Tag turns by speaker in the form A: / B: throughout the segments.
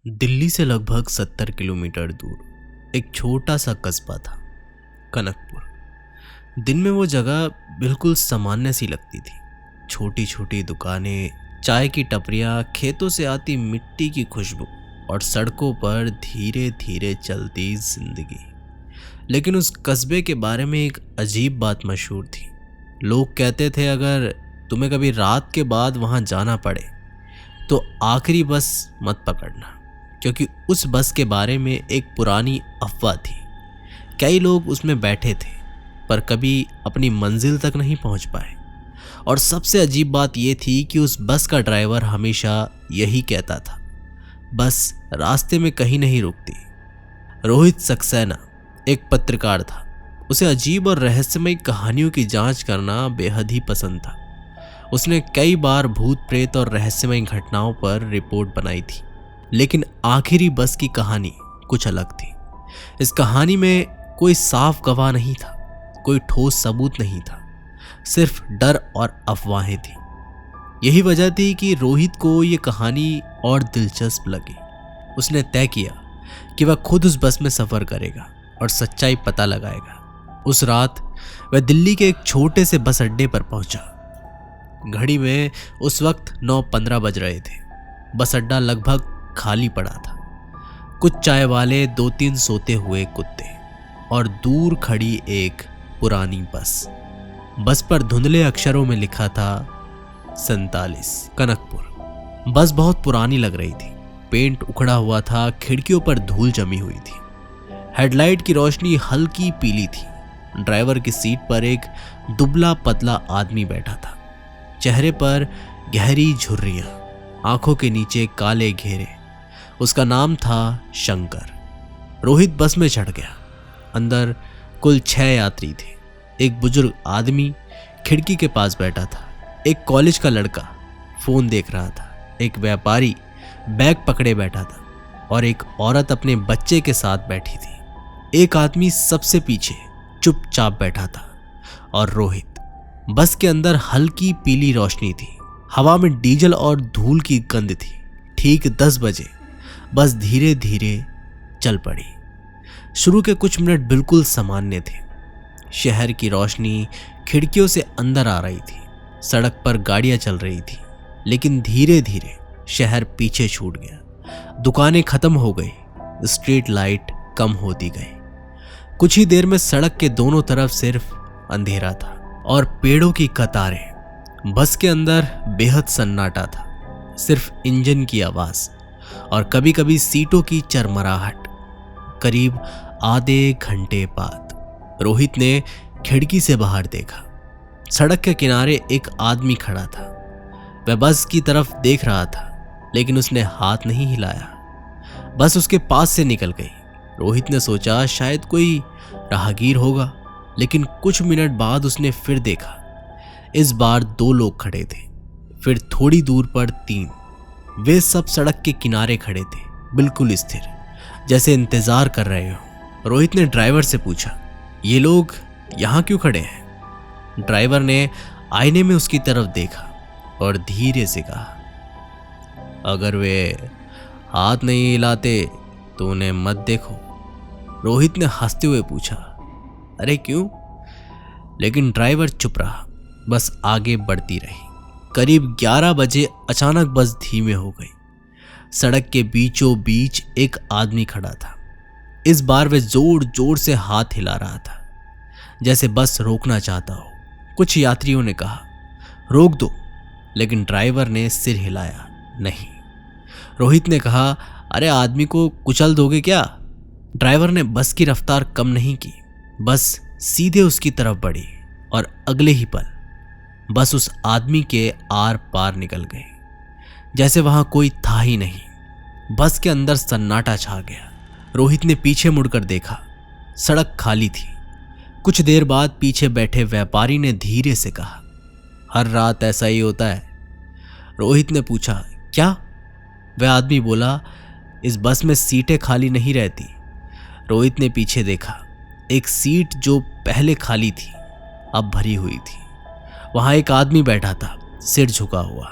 A: दिल्ली से लगभग 70 किलोमीटर दूर एक छोटा सा कस्बा था, कनकपुर। दिन में वो जगह बिल्कुल सामान्य सी लगती थी। छोटी छोटी दुकानें, चाय की टपरियां, खेतों से आती मिट्टी की खुशबू और सड़कों पर धीरे धीरे चलती जिंदगी। लेकिन उस कस्बे के बारे में एक अजीब बात मशहूर थी। लोग कहते थे अगर तुम्हें कभी रात के बाद वहां जाना पड़े तो आखिरी बस मत पकड़ना, क्योंकि उस बस के बारे में एक पुरानी अफवाह थी। कई लोग उसमें बैठे थे पर कभी अपनी मंजिल तक नहीं पहुंच पाए। और सबसे अजीब बात यह थी कि उस बस का ड्राइवर हमेशा यही कहता था, बस रास्ते में कहीं नहीं रुकती। रोहित सक्सेना एक पत्रकार था। उसे अजीब और रहस्यमय कहानियों की जांच करना बेहद ही पसंद था। उसने कई बार भूत प्रेत और रहस्यमय घटनाओं पर रिपोर्ट बनाई थी, लेकिन आखिरी बस की कहानी कुछ अलग थी। इस कहानी में कोई साफ गवाह नहीं था, कोई ठोस सबूत नहीं था, सिर्फ डर और अफवाहें थी। यही वजह थी कि रोहित को यह कहानी और दिलचस्प लगी। उसने तय किया कि वह खुद उस बस में सफर करेगा और सच्चाई पता लगाएगा। उस रात वह दिल्ली के एक छोटे से बस अड्डे पर पहुंचा। घड़ी में उस वक्त 9:15 बज रहे थे। बस अड्डा लगभग खाली पड़ा था। कुछ चाय वाले, 2-3 सोते हुए कुत्ते और दूर खड़ी एक पुरानी बस। बस पर धुंधले अक्षरों में लिखा था 47 कनकपुर। बस बहुत पुरानी लग रही थी। पेंट उखड़ा हुआ था, खिड़कियों पर धूल जमी हुई थी। हेडलाइट की रोशनी हल्की पीली थी। ड्राइवर की सीट पर एक दुबला पतला आदमी बैठा था। चेहरे पर गहरी झुर्रियां, आंखों के नीचे काले घेरे। उसका नाम था शंकर। रोहित बस में चढ़ गया। अंदर कुल 6 यात्री थे। एक बुजुर्ग आदमी खिड़की के पास बैठा था। एक कॉलेज का लड़का फोन देख रहा था। एक व्यापारी बैग पकड़े बैठा था और एक औरत अपने बच्चे के साथ बैठी थी। एक आदमी सबसे पीछे चुपचाप बैठा था और रोहित। बस के अंदर हल्की पीली रोशनी थी। हवा में डीजल और धूल की गंध थी। ठीक 10 बजे बस धीरे धीरे चल पड़ी। शुरू के कुछ मिनट बिल्कुल सामान्य थे। शहर की रोशनी खिड़कियों से अंदर आ रही थी। सड़क पर गाड़ियां चल रही थी, लेकिन धीरे धीरे शहर पीछे छूट गया। दुकानें खत्म हो गई, स्ट्रीट लाइट कम होती गई। कुछ ही देर में सड़क के दोनों तरफ सिर्फ अंधेरा था और पेड़ों की कतारें। बस के अंदर बेहद सन्नाटा था, सिर्फ इंजन की आवाज और कभी कभी सीटों की चरमराहट। करीब आधे घंटे बाद रोहित ने खिड़की से बाहर देखा। सड़क के किनारे एक आदमी खड़ा था। वह बस की तरफ देख रहा था, लेकिन उसने हाथ नहीं हिलाया। बस उसके पास से निकल गई। रोहित ने सोचा शायद कोई राहगीर होगा, लेकिन कुछ मिनट बाद उसने फिर देखा। इस बार 2 लोग खड़े थे, फिर थोड़ी दूर पर 3। वे सब सड़क के किनारे खड़े थे, बिल्कुल स्थिर, जैसे इंतजार कर रहे हो। रोहित ने ड्राइवर से पूछा, ये लोग यहां क्यों खड़े हैं? ड्राइवर ने आईने में उसकी तरफ देखा और धीरे से कहा, अगर वे हाथ नहीं हिलाते तो उन्हें मत देखो। रोहित ने हंसते हुए पूछा, अरे क्यों? लेकिन ड्राइवर चुप रहा। बस आगे बढ़ती रही। करीब 11 बजे अचानक बस धीमे हो गई। सड़क के बीचों बीच एक आदमी खड़ा था। इस बार वह जोर जोर से हाथ हिला रहा था, जैसे बस रोकना चाहता हो। कुछ यात्रियों ने कहा, रोक दो, लेकिन ड्राइवर ने सिर हिलाया, नहीं। रोहित ने कहा, अरे आदमी को कुचल दोगे क्या? ड्राइवर ने बस की रफ्तार कम नहीं की। बस सीधे उसकी तरफ बढ़ी और अगले ही पल बस उस आदमी के आर पार निकल गई, जैसे वहां कोई था ही नहीं। बस के अंदर सन्नाटा छा गया। रोहित ने पीछे मुड़कर देखा। सड़क खाली थी। कुछ देर बाद पीछे बैठे व्यापारी ने धीरे से कहा, हर रात ऐसा ही होता है? रोहित ने पूछा, क्या? वह आदमी बोला, इस बस में सीटें खाली नहीं रहती। रोहित ने पीछे देखा। एक सीट जो पहले खाली थी अब भरी हुई थी। वहां एक आदमी बैठा था, सिर झुका हुआ,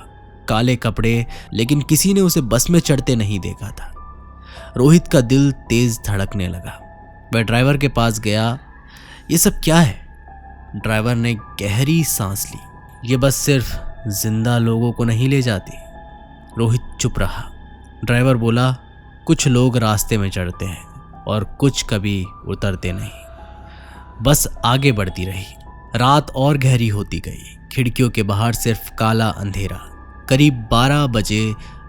A: काले कपड़े, लेकिन किसी ने उसे बस में चढ़ते नहीं देखा था। रोहित का दिल तेज धड़कने लगा। वह ड्राइवर के पास गया। ये सब क्या है? ड्राइवर ने गहरी सांस ली। ये बस सिर्फ जिंदा लोगों को नहीं ले जाती। रोहित चुप रहा। ड्राइवर बोला, कुछ लोग रास्ते में चढ़ते हैं और कुछ कभी उतरते नहीं। बस आगे बढ़ती रही। रात और गहरी होती गई। खिड़कियों के बाहर सिर्फ काला अंधेरा। करीब 12 बजे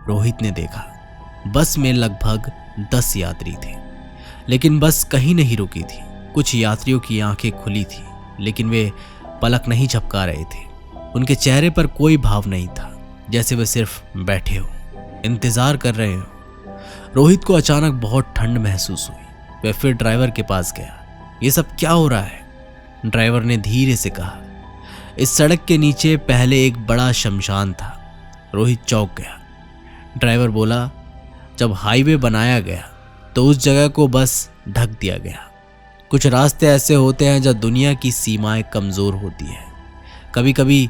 A: रोहित ने देखा, बस में लगभग 10 यात्री थे, लेकिन बस कहीं नहीं रुकी थी। कुछ यात्रियों की आंखें खुली थी, लेकिन वे पलक नहीं झपका रहे थे। उनके चेहरे पर कोई भाव नहीं था, जैसे वे सिर्फ बैठे हो, इंतजार कर रहे हो। रोहित को अचानक बहुत ठंड महसूस हुई। वह फिर ड्राइवर के पास गया। ये सब क्या हो रहा है? ड्राइवर ने धीरे से कहा, इस सड़क के नीचे पहले एक बड़ा शमशान था। रोहित चौंक गया। ड्राइवर बोला, जब हाईवे बनाया गया तो उस जगह को बस ढक दिया गया। कुछ रास्ते ऐसे होते हैं जब दुनिया की सीमाएं कमज़ोर होती है। कभी कभी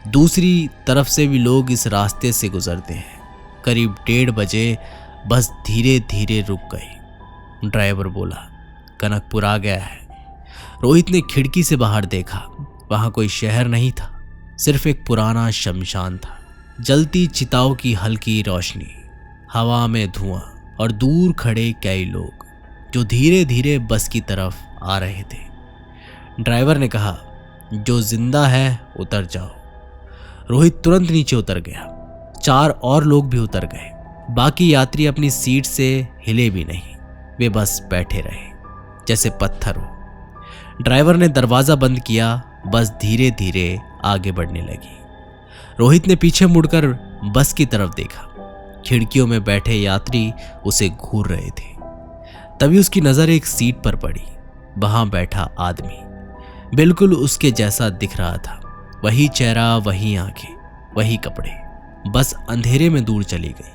A: दूसरी तरफ से भी लोग इस रास्ते से गुजरते हैं। करीब 1:30 बजे बस धीरे धीरे रुक गई। ड्राइवर बोला, कनकपुर आ गया है। रोहित ने खिड़की से बाहर देखा। वहां कोई शहर नहीं था, सिर्फ एक पुराना शमशान था। जलती चिताओं की हल्की रोशनी, हवा में धुआं और दूर खड़े कई लोग जो धीरे धीरे बस की तरफ आ रहे थे। ड्राइवर ने कहा, जो जिंदा है उतर जाओ। रोहित तुरंत नीचे उतर गया। 4 और लोग भी उतर गए। बाकी यात्री अपनी सीट से हिले भी नहीं। वे बस बैठे रहे जैसे पत्थर हो। ड्राइवर ने दरवाजा बंद किया। बस धीरे धीरे आगे बढ़ने लगी। रोहित ने पीछे मुड़कर बस की तरफ देखा। खिड़कियों में बैठे यात्री उसे घूर रहे थे। तभी उसकी नजर एक सीट पर पड़ी। वहां बैठा आदमी बिल्कुल उसके जैसा दिख रहा था। वही चेहरा, वही आंखें, वही कपड़े। बस अंधेरे में दूर चली गई।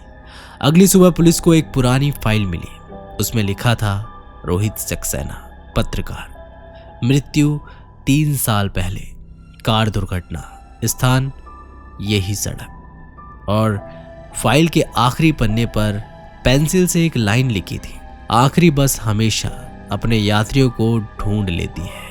A: अगली सुबह पुलिस को एक पुरानी फाइल मिली। उसमें लिखा था, रोहित सक्सेना, पत्रकार, मृत्यु 3 साल पहले, कार दुर्घटना, स्थान यही सड़क। और फाइल के आखिरी पन्ने पर पेंसिल से एक लाइन लिखी थी, आखिरी बस हमेशा अपने यात्रियों को ढूंढ लेती है।